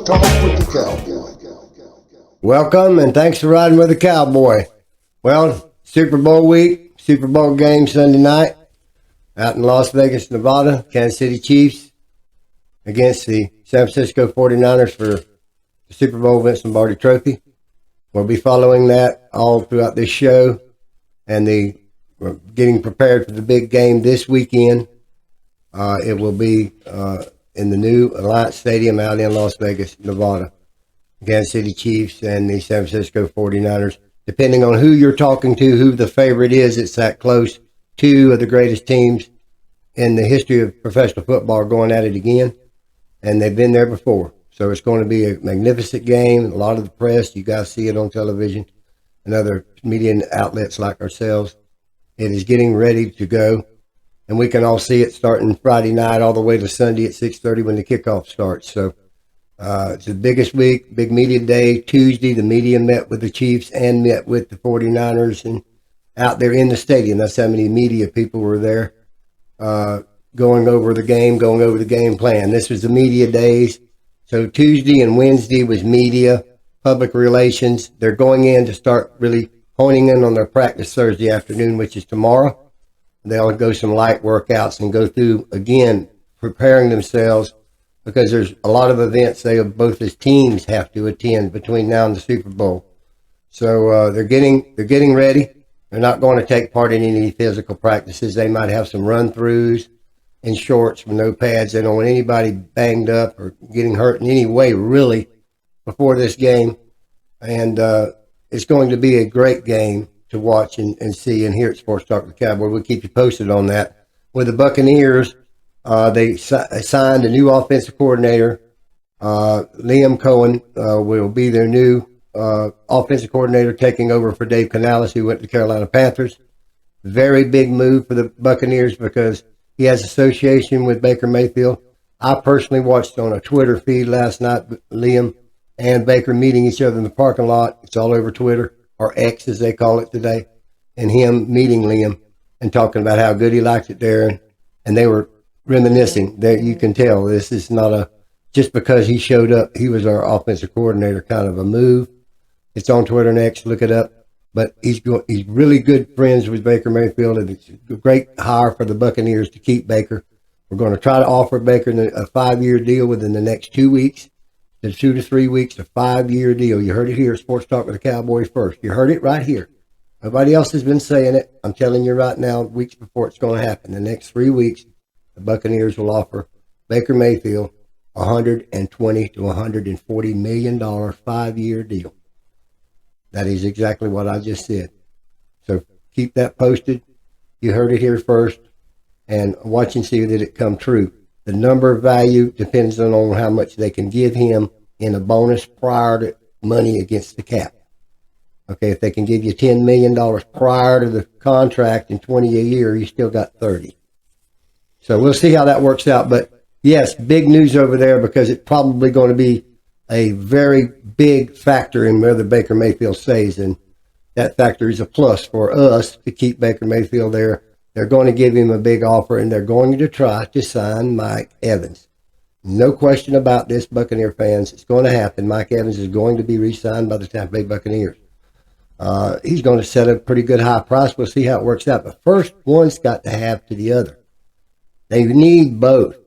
Talk with the Cowboy. Welcome, and thanks for riding with the Cowboy. Well, Super Bowl week, Super Bowl game Sunday night out in Las Vegas, Nevada. Kansas City Chiefs against the San Francisco 49ers for the Super Bowl Vince Lombardi Trophy. We'll be following that all throughout this show, and we're getting prepared for the big game this weekend. It will be in the new Alliance Stadium out in Las Vegas, Nevada. Kansas City Chiefs and the San Francisco 49ers. Depending on who you're talking to, who the favorite is, it's that close. Two of the greatest teams in the history of professional football are going at it again, and they've been there before. So it's going to be a magnificent game. A lot of the press, you guys see it on television and other media outlets like ourselves. It is getting ready to go, and we can all see it starting Friday night all the way to Sunday at 6:30 when the kickoff starts. So it's the biggest week, big media day. Tuesday, the media met with the Chiefs and met with the 49ers and out there in the stadium. That's how many media people were there going over the game plan. This was the media days. So Tuesday and Wednesday was media, public relations. They're going in to start really honing in on their practice Thursday afternoon, which is tomorrow. They'll go some light workouts and go through, again, preparing themselves, because there's a lot of events both as teams have to attend between now and the Super Bowl. So they're getting ready. They're not going to take part in any physical practices. They might have some run-throughs in shorts with no pads. They don't want anybody banged up or getting hurt in any way, really, before this game. And it's going to be a great game to watch and see and hear at Sports Talk with the Cowboy. We'll keep you posted on that. With the Buccaneers, they signed a new offensive coordinator. Liam Cohen will be their new offensive coordinator, taking over for Dave Canales, who went to the Carolina Panthers. Very big move for the Buccaneers because he has association with Baker Mayfield. I personally watched on a Twitter feed last night, Liam and Baker meeting each other in the parking lot. It's all over Twitter, or X as they call it today, and him meeting Liam and talking about how good he liked it there. And they were reminiscing. That you can tell this is not just because he showed up, he was our offensive coordinator kind of a move. It's on Twitter and X, look it up. But he's really good friends with Baker Mayfield, and it's a great hire for the Buccaneers to keep Baker. We're going to try to offer Baker a 5-year deal within the next 2 weeks, to 2 to 3 weeks, a 5-year deal. You heard it here, Sports Talk with the Cowboy first. You heard it right here. Nobody else has been saying it. I'm telling you right now, weeks before it's going to happen. The next 3 weeks, the Buccaneers will offer Baker Mayfield $120 to $140 million 5-year deal. That is exactly what I just said. So keep that posted. You heard it here first, and watch and see that it come true. The number value depends on how much they can give him in a bonus prior to money against the cap. Okay, if they can give you $10 million prior to the contract and $20 a year, you still got $30. So we'll see how that works out. But yes, big news over there, because it's probably going to be a very big factor in whether Baker Mayfield stays, and that factor is a plus for us to keep Baker Mayfield there. They're going to give him a big offer, and they're going to try to sign Mike Evans. No question about this, Buccaneer fans. It's going to happen. Mike Evans is going to be re-signed by the Tampa Bay Buccaneers. He's going to set a pretty good high price. We'll see how it works out. But first, one's got to have to the other. They need both.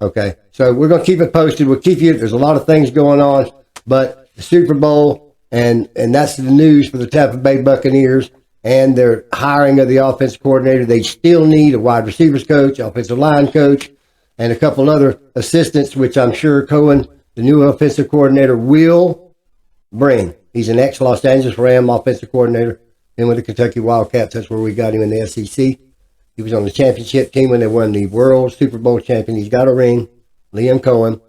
Okay, so we're going to keep it posted. We'll keep you. There's a lot of things going on, but the Super Bowl, and that's the news for the Tampa Bay Buccaneers and their hiring of the offensive coordinator. They still need a wide receivers coach, offensive line coach, and a couple other assistants, which I'm sure Cohen, the new offensive coordinator, will bring. He's an ex-Los Angeles Ram offensive coordinator, been with the Kentucky Wildcats. That's where we got him in the SEC. He was on the championship team when they won the World Super Bowl champion. He's got a ring. Liam Cohen.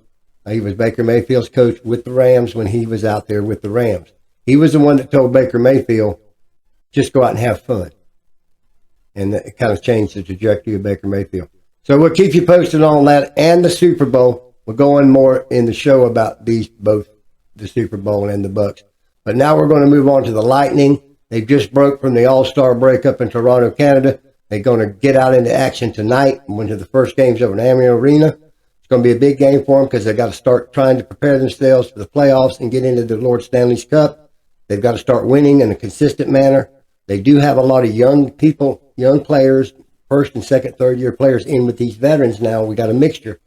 He was Baker Mayfield's coach with the Rams when he was out there with the Rams. He was the one that told Baker Mayfield, just go out and have fun. And it kind of changed the trajectory of Baker Mayfield. So we'll keep you posted on that and the Super Bowl. We'll go in more in the show about both the Super Bowl and the Bucs. But now we're going to move on to the Lightning. They just broke from the All-Star break up in Toronto, Canada. They're going to get out into action tonight. Went to the first games over in Amalie Arena. going to be a big game for them because they've got to start trying to prepare themselves for the playoffs and get into the Lord Stanley's Cup. They've got to start winning in a consistent manner. They do have a lot of young people, young players, first and second, third year players in with these veterans now. We got a mixture.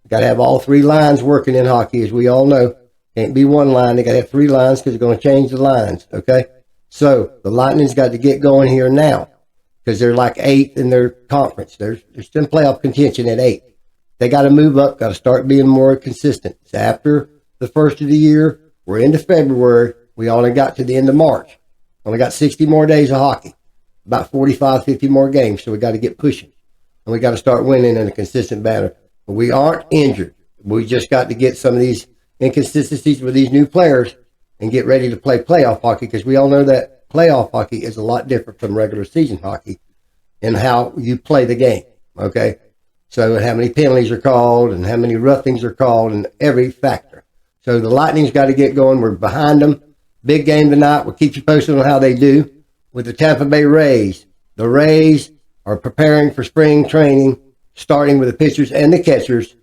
We got to have all three lines working in hockey, as we all know. Can't be one line. They got to have three lines because they're going to change the lines. Okay. So the Lightning's got to get going here now because they're like 8th in their conference. They're still in playoff contention at 8. They got to move up, got to start being more consistent. It's after the first of the year. We're into February. We only got to the end of March. Only got 60 more days of hockey, about 45, 50 more games. So we got to get pushing and we got to start winning in a consistent manner. But we aren't injured. We just got to get some of these inconsistencies with these new players and get ready to play playoff hockey because we all know that playoff hockey is a lot different from regular season hockey in how you play the game. Okay. So how many penalties are called and how many roughings are called and every factor. So the Lightning's got to get going. We're behind them. Big game tonight. We'll keep you posted on how they do with the Tampa Bay Rays. The Rays are preparing for spring training, starting with the pitchers and the catchers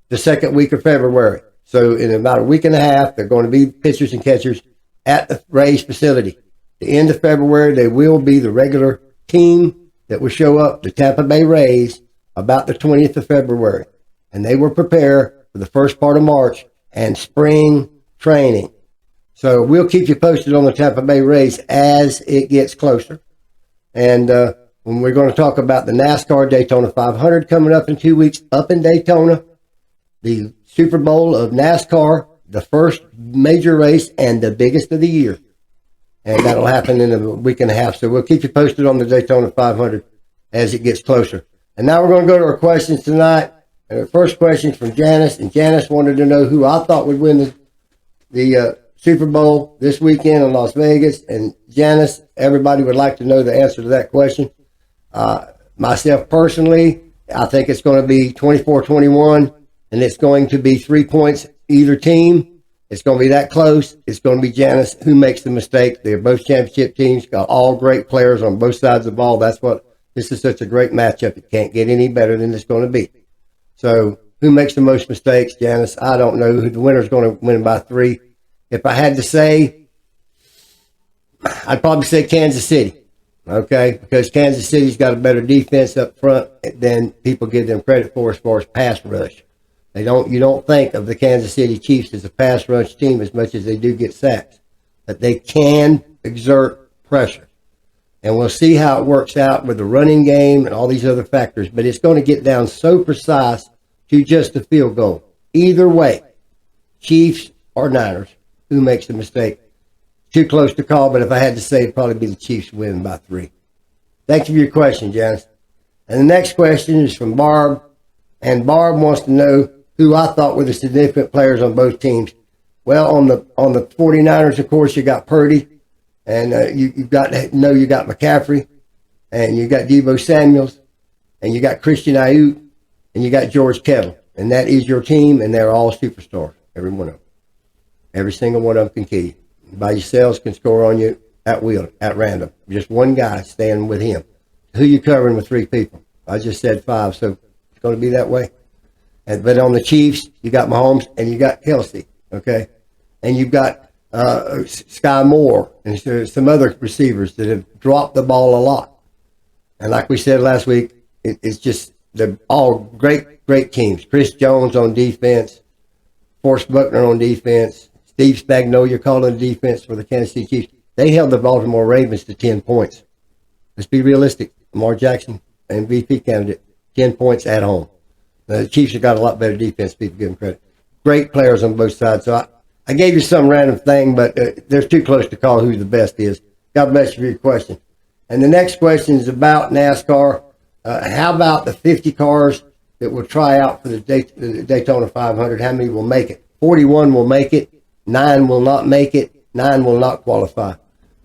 the second week of February. So in about a week and a half, they're going to be pitchers and catchers at the Rays facility. The end of February, they will be the regular team that will show up, the Tampa Bay Rays, about the 20th of February. And they will prepare for the first part of March and spring training. So we'll keep you posted on the Tampa Bay Rays as it gets closer. And when we're going to talk about the NASCAR Daytona 500 coming up in 2 weeks up in Daytona, the Super Bowl of NASCAR, the first major race and the biggest of the year. And that'll happen in a week and a half. So we'll keep you posted on the Daytona 500 as it gets closer. And now we're going to go to our questions tonight. And our first question is from Janice. And Janice wanted to know who I thought would win the Super Bowl this weekend in Las Vegas. And Janice, everybody would like to know the answer to that question. Myself personally, I think it's going to be 24-21. And it's going to be 3 points either team. It's going to be that close. It's going to be Janice who makes the mistake. They're both championship teams, got all great players on both sides of the ball. That's what this is, such a great matchup. It can't get any better than it's going to be. So who makes the most mistakes, Janice? I don't know who the winner's going to win by 3. If I had to say, I'd probably say Kansas City. Okay, because Kansas City's got a better defense up front than people give them credit for as far as pass rush. You don't think of the Kansas City Chiefs as a pass rush team as much as they do get sacks, but they can exert pressure. And we'll see how it works out with the running game and all these other factors, but it's going to get down so precise to just a field goal. Either way, Chiefs or Niners, who makes the mistake? Too close to call, but if I had to say, it'd probably be the Chiefs winning by 3. Thank you for your question, Janice. And the next question is from Barb, and Barb wants to know who I thought were the significant players on both teams. Well, on the 49ers, of course, you got Purdy, and you've got to know you got McCaffrey, and you got Deebo Samuels, and you got Christian Ayuk, and you got George Kittle. And that is your team, and they're all superstars, every one of them. Every single one of them can kill you. By yourselves can score on you at will, at random. Just one guy staying with him. Who you covering with 3 people? I just said 5, so it's going to be that way. But on the Chiefs, you got Mahomes and you got Kelsey, okay? And you've got Sky Moore and some other receivers that have dropped the ball a lot. And like we said last week, it's just, they're all great teams. Chris Jones on defense, Forrest Buckner on defense, Steve Spagnuolo calling the defense for the Kansas City Chiefs. They held the Baltimore Ravens to 10 points. Let's be realistic. Lamar Jackson, MVP candidate, 10 points at home. The Chiefs have got a lot better defense, people give them credit. Great players on both sides. So I gave you some random thing, but there's too close to call who the best is. God bless you for your question. And the next question is about NASCAR. How about the 50 cars that will try out for the Daytona 500? How many will make it? 41 will make it. 9 will not make it. 9 will not qualify.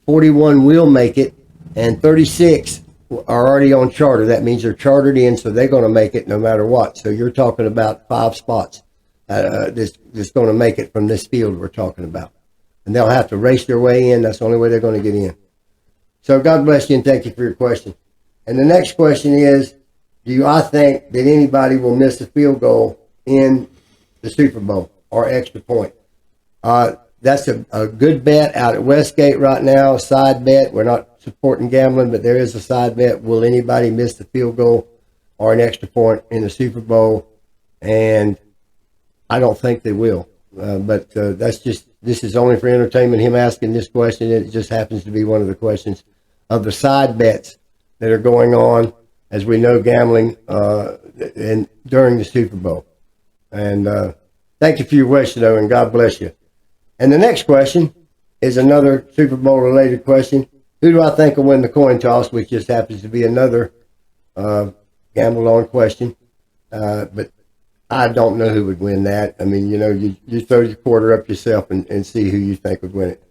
41 will make it, and 36 are already on charter. That means they're chartered in, so they're going to make it no matter what. So you're talking about 5 spots that's going to make it from this field we're talking about. And they'll have to race their way in. That's the only way they're going to get in. So God bless you, and thank you for your question. And the next question is, I think that anybody will miss a field goal in the Super Bowl or extra point. That's a good bet out at Westgate right now, a side bet. We're not supporting gambling, but there is a side bet. Will anybody miss the field goal or an extra point in the Super Bowl? And I don't think they will. But this is only for entertainment, him asking this question. It just happens to be one of the questions of the side bets that are going on, as we know, gambling during the Super Bowl. And thank you for your question, though, and God bless you. And the next question is another Super Bowl related question. Who do I think will win the coin toss, which just happens to be another gamble on question. But I don't know who would win that. I mean, you throw your quarter up yourself and see who you think would win it.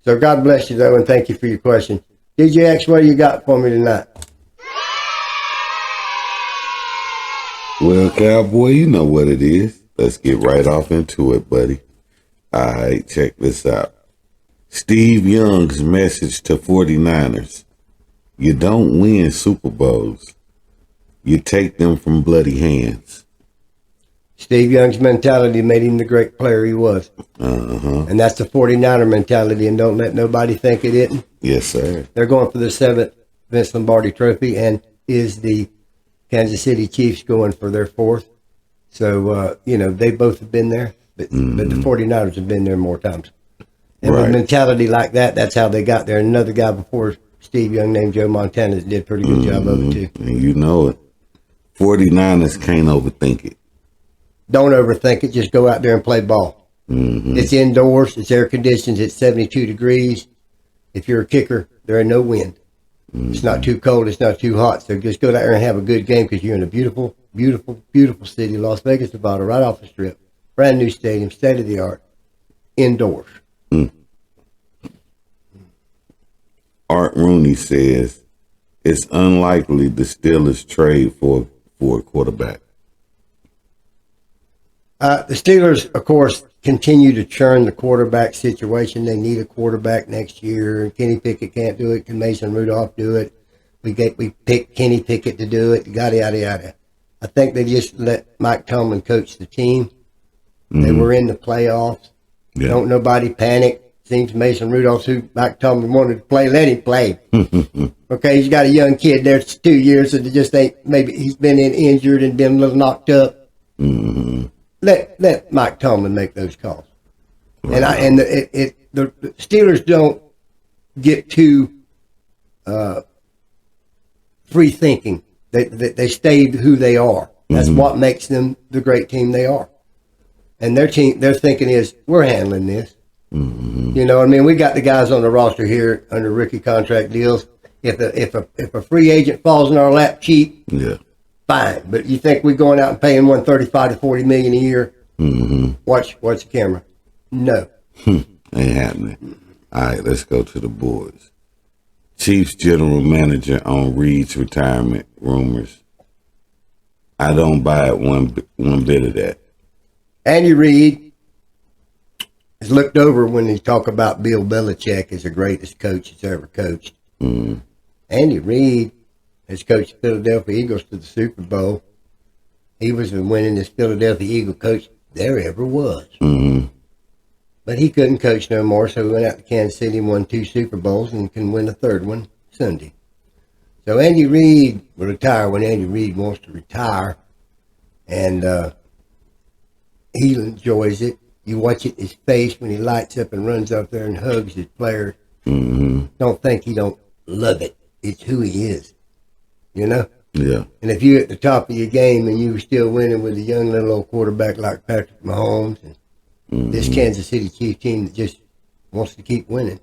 So God bless you, though, and thank you for your question. DJX, what do you got for me tonight? Well, Cowboy, you know what it is. Let's get right off into it, buddy. All right, check this out. Steve Young's message to 49ers. You don't win Super Bowls. You take them from bloody hands. Steve Young's mentality made him the great player he was. And that's the 49er mentality, and don't let nobody think it didn't. Yes, sir. They're going for the 7th Vince Lombardi trophy, and is the Kansas City Chiefs going for their 4th. So, they both have been there, but the 49ers have been there more times. And with mentality like that, that's how they got there. And another guy before Steve Young named Joe Montana did a pretty good job of it, too. And you know it. 49ers can't overthink it. Don't overthink it. Just go out there and play ball. It's indoors. It's air conditioned. It's 72 degrees. If you're a kicker, there ain't no wind. It's not too cold. It's not too hot. So just go out there and have a good game, because you're in a beautiful, beautiful, beautiful city, Las Vegas, Nevada, right off the strip. Brand new stadium, state of the art, indoors. Art Rooney says it's unlikely the Steelers trade for a quarterback. The Steelers, of course, continue to churn the quarterback situation. They need a quarterback next year. Kenny Pickett can't do it. Can Mason Rudolph do it? We picked Kenny Pickett to do it. Yada, yada, yada. I think they just let Mike Tomlin coach the team. They were in the playoffs. Yeah. Don't nobody panic. Seems Mason Rudolph, who Mike Tomlin wanted to play, let him play. Okay, he's got a young kid there. It's 2 years, so they just ain't, maybe he's been injured and been a little knocked up. Let Mike Tomlin make those calls. Wow. And the Steelers don't get too free thinking. They stay who they are. That's what makes them the great team they are. And their thinking is, we're handling this. You know what I mean? We got the guys on the roster here under rookie contract deals. If a free agent falls in our lap cheap, fine. But you think we're going out and paying $135 to $40 million a year? Watch the camera. No. Ain't happening. All right, let's go to the boards. Chiefs general manager on Reed's retirement rumors. I don't buy it one bit of that. Andy Reid is looked over when they talk about Bill Belichick as the greatest coach that's ever coached. Andy Reid has coached the Philadelphia Eagles to the Super Bowl. He was the winningest Philadelphia Eagle coach there ever was. But he couldn't coach no more, so he went out to Kansas City and won 2 Super Bowls and can win a 3rd one Sunday. So Andy Reid will retire when Andy Reid wants to retire, and he enjoys it. You watch it in his face when he lights up and runs up there and hugs his players. Don't think he don't love it. It's who he is, you know? Yeah. And if you're at the top of your game and you're still winning with a young little old quarterback like Patrick Mahomes and this Kansas City Chiefs team that just wants to keep winning.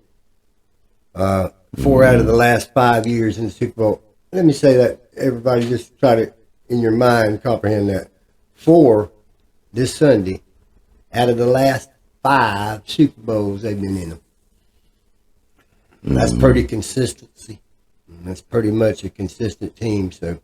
4 out of the last 5 years in the Super Bowl. Let me say that. Everybody just try to, in your mind, comprehend that. 4 this Sunday out of the last 5 Super Bowls they've been in them. That's pretty consistency. That's pretty much a consistent team. So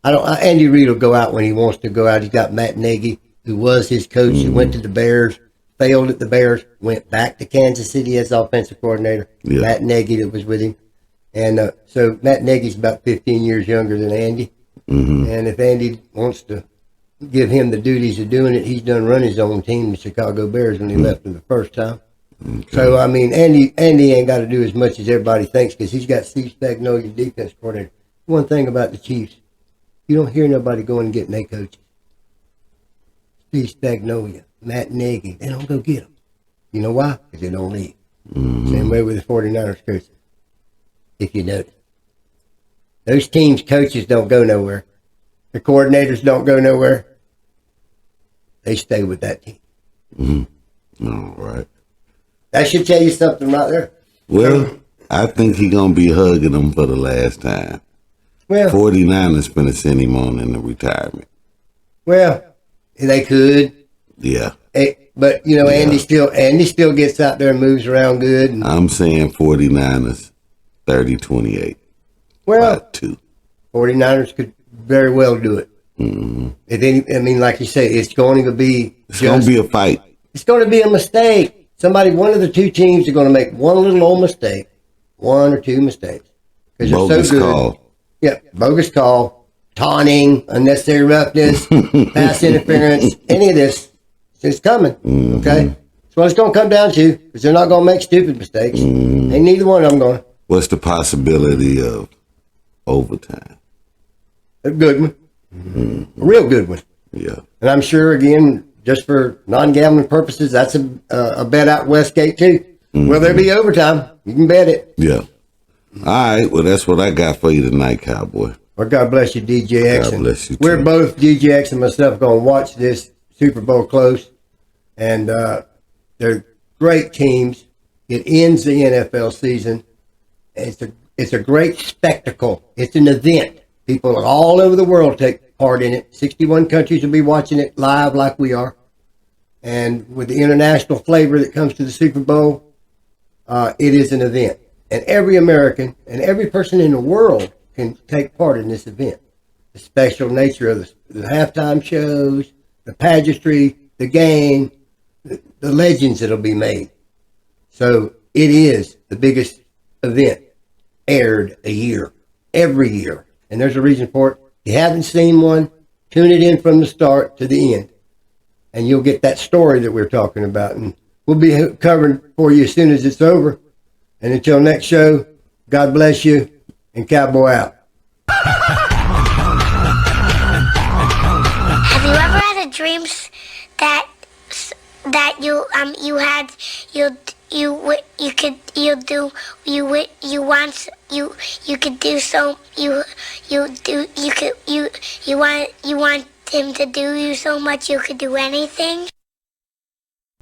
Andy Reid will go out when he wants to go out. He's got Matt Nagy, who was his coach, who went to the Bears, failed at the Bears, went back to Kansas City as offensive coordinator. Matt Nagy that was with him. And so Matt Nagy's about 15 years younger than Andy. And if Andy wants to give him the duties of doing it. He's done run his own team, the Chicago Bears, when he left them the first time. Okay. So, I mean, Andy ain't got to do as much as everybody thinks because he's got Steve Spagnuolo, defense coordinator. One thing about the Chiefs, you don't hear nobody going and getting their coaches. Steve Spagnuolo, Matt Nagy, they don't go get them. You know why? Because they don't leave. Mm-hmm. Same way with the 49ers coaches, if you notice. Those teams' coaches don't go nowhere. The coordinators don't go nowhere. They stay with that team. Mm-hmm. All right. That should tell you something right there. Well, I think he's going to be hugging them for the last time. Well, 49ers finna send him on in the retirement. well, they could. Yeah. But, you know, Yeah. Andy still gets out there and moves around good. And, I'm saying 49ers 30-28. well, By 2. 49ers could very well do it. Mm-hmm. I mean, like you say, it's going to be It's going to be a fight. It's going to be a mistake. One of the two teams are going to make one little old mistake, one or two mistakes. Because they're Bogus so good. call. Yeah, bogus call, taunting, unnecessary roughness, pass interference, any of this. It's coming, Mm-hmm. okay? That's what it's going to come down to, because they're not going to make stupid mistakes. Mm-hmm. Ain't neither one of them going. What's the possibility of overtime? A good one. Mm-hmm. A real good one. Yeah. And I'm sure, again, just for non-gambling purposes, that's a bet out Westgate, too. Mm-hmm. Will there be overtime? You can bet it. Yeah. All right. Well, that's what I got for you tonight, Cowboy. Well, God bless you, DJX. God bless you, We're too. both, DJX and myself, going to watch this Super Bowl close. And they're great teams. It ends the NFL season. It's a great spectacle. It's an event. People all over the world take part in it. 61 countries will be watching it live like we are. And with the international flavor that comes to the Super Bowl, it is an event. And every American and every person in the world can take part in this event. The special nature of the halftime shows, the pageantry, the game, the legends that'll be made. So it is the biggest event aired a year, every year. And there's a reason for it. If you haven't seen one, tune it in from the start to the end. And you'll get that story that we're talking about. And we'll be covering for you as soon as it's over. And until next show, God bless you, and Cowboy out. Have you ever had a dreams that you want him to do you so much you could do anything?